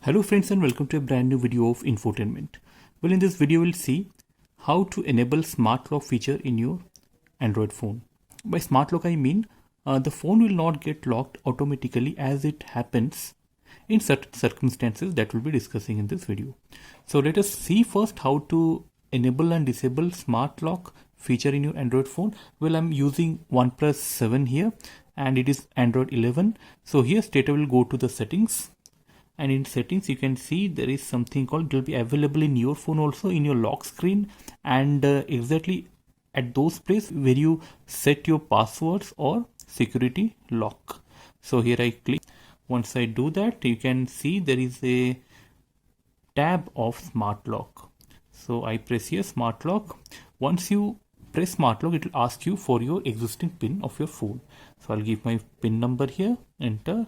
Hello friends and welcome to a brand new video of infotainment. Well, in this video we'll see how to enable smart lock feature in your Android phone. By smart lock I mean the phone will not get locked automatically as it happens in certain circumstances that we'll be discussing in this video. So let us see first how to enable and disable smart lock feature in your Android phone. Well, I'm using OnePlus 7 here and it is Android 11. So here straight away we'll go to the settings. And in settings you can see there is something called, it will be available in your phone also in your lock screen, and exactly at those places where you set your passwords or security lock. So here I click. Once I do that, you can see there is a tab of smart lock. So I press here smart lock. Once you press smart lock, it will ask you for your existing pin of your phone. So I'll give my pin number here, enter.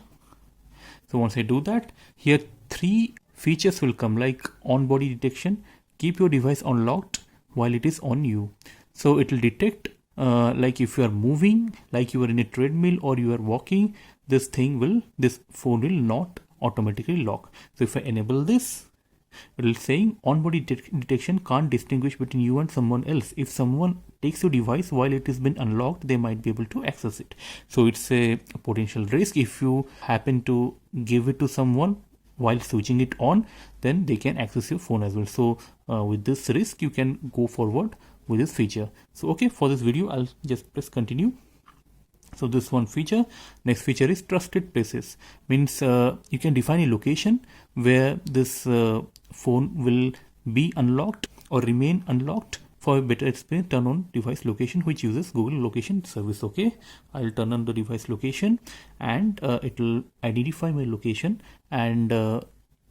So once I do that, here three features will come like on body detection, keep your device unlocked while it is on you. So it will detect like if you are moving, like you are in a treadmill or you are walking, this phone will not automatically lock. So if I enable this, it will saying on body detection can't distinguish between you and someone else. If someone takes your device while it has been unlocked, they might be able to access it. So it's a potential risk. If you happen to give it to someone while switching it on, then they can access your phone as well. So with this risk, you can go forward with this feature. So okay, for this video, I'll just press continue. So this one feature. Next feature is trusted places. Means you can define a location where this phone will be unlocked or remain unlocked. For a better experience, turn on device location, which uses Google location service. Okay, I'll turn on the device location and it will identify my location, and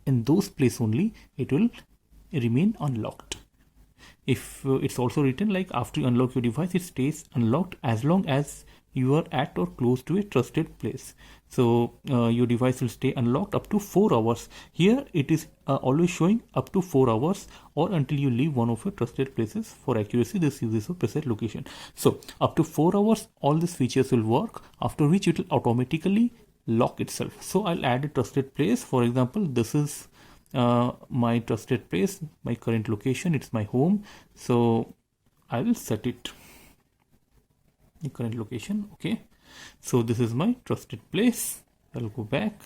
in those places only it will remain unlocked. If it's also written like after you unlock your device, it stays unlocked as long as you are at or close to a trusted place. So your device will stay unlocked up to 4 hours. Here it is always showing up to 4 hours or until you leave one of your trusted places. For accuracy, this uses a preset location. So up to 4 hours, all these features will work, after which it will automatically lock itself. So I'll add a trusted place. For example, this is my trusted place, my current location, it's my home. So I will set it the current location. Okay, so this is my trusted place. I'll go back.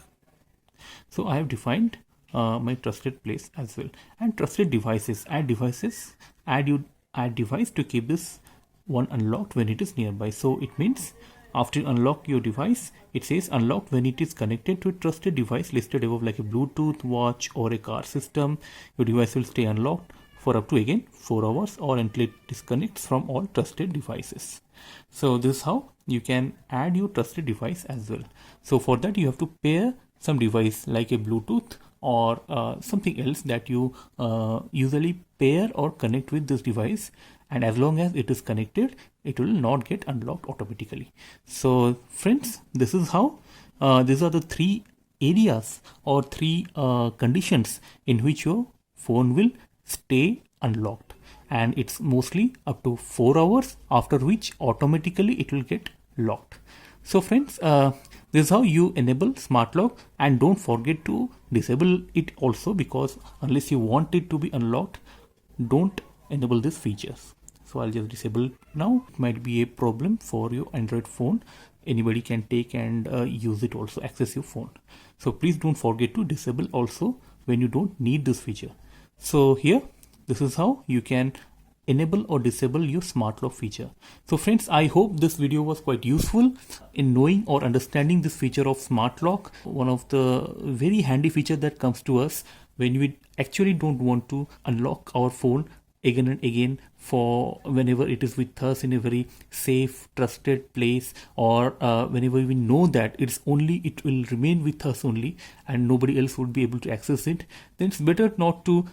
So I have defined my trusted place as well, and trusted devices. Add device to keep this one unlocked when it is nearby. So it means after you unlock your device, it says unlocked when it is connected to a trusted device listed above, like a Bluetooth, watch or a car system. Your device will stay unlocked for up to again 4 hours or until it disconnects from all trusted devices. So this is how you can add your trusted device as well. So for that you have to pair some device like a Bluetooth or something else that you usually pair or connect with this device, and as long as it is connected, it will not get unlocked automatically. So friends, this is how these are the three areas or three conditions in which your phone will stay unlocked, and it's mostly up to 4 hours, after which automatically it will get locked. So friends, this is how you enable smart lock, and don't forget to disable it also, because unless you want it to be unlocked, don't enable these features. So I'll just disable now. It might be a problem for your Android phone. Anybody can take and use it also, access your phone. So please don't forget to disable also when you don't need this feature. So here, this is how you can enable or disable your smart lock feature. So friends, I hope this video was quite useful in knowing or understanding this feature of smart lock, one of the very handy feature that comes to us when we actually don't want to unlock our phone again and again for whenever it is with us in a very safe, trusted place, or whenever we know that it will remain with us only and nobody else would be able to access it. Then it's better not to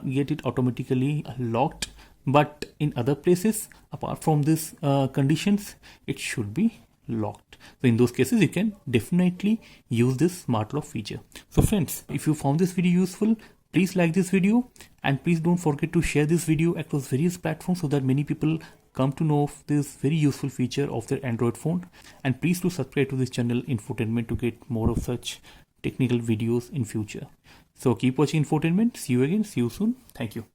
get it automatically locked. But in other places, apart from these conditions, it should be locked. So in those cases, you can definitely use this smart lock feature. So friends, if you found this video useful, please like this video, and please don't forget to share this video across various platforms so that many people come to know of this very useful feature of their Android phone. And please do subscribe to this channel Infotainment to get more of such technical videos in future. So keep watching infotainment. See you again. See you soon. Thank you.